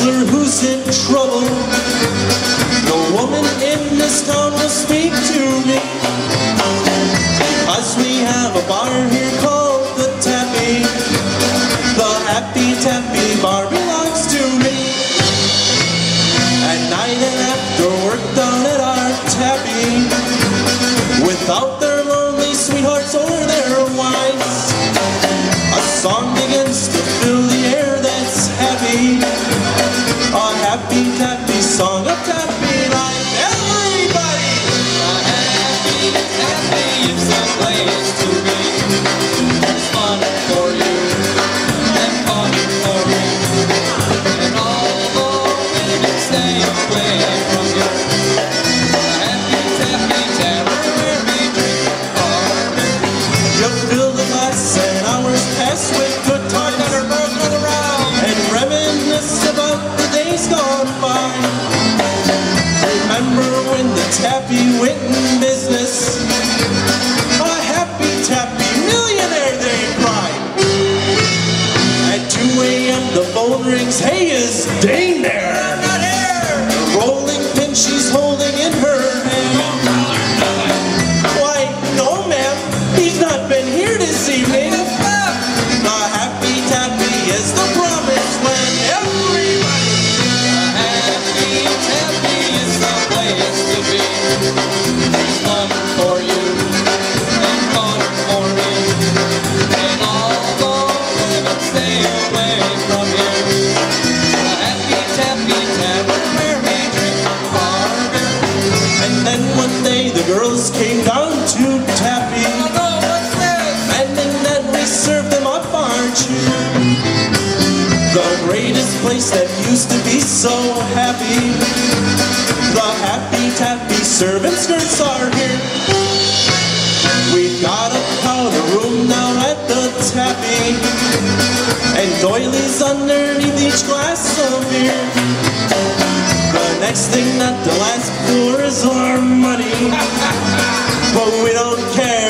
bachelor who's in trouble. No woman in this town will speak to me, because we have a bar here called the Tappy. The happy Tappy bar belongs to me. At night and after work down at our Tappy, without their lonely sweethearts or their wives, a song begins to fill the air that's happy. A happy Tappy song of Tappy life. Everybody! A happy Tappy is a place to be. There's fun for you and fun for me, and all the women stay away from you. A happy Tappy tavern where we drink our beer. You fill the glass and hours pass with good times and reminisce about the days gone by. Remember when the Tappy went in business? A happy Tappy millionaire, they cried. At 2 a.m. the phone rings. Hey, is Dane there? I'm not here! The rolling pin she's holding in her hand. Why, no ma'am, he's not been here this evening. The happy Tappy is the promised land. Everybody! A happy Tappy is the place to be. There's fun for you and fun for me, and all the women stay away from you. A happy Tappy tavern where we drink our beer. And then one day the girls came down to Tappy, Oh no, what's this? demanding that we serve them up our cheer. The greatest place that used to be so happy. The happy Tappy serving skirts are here. We've got a powder room now at the Tappy, and doilies underneath each glass of beer. The next thing that they'll ask for is our money, but we don't care.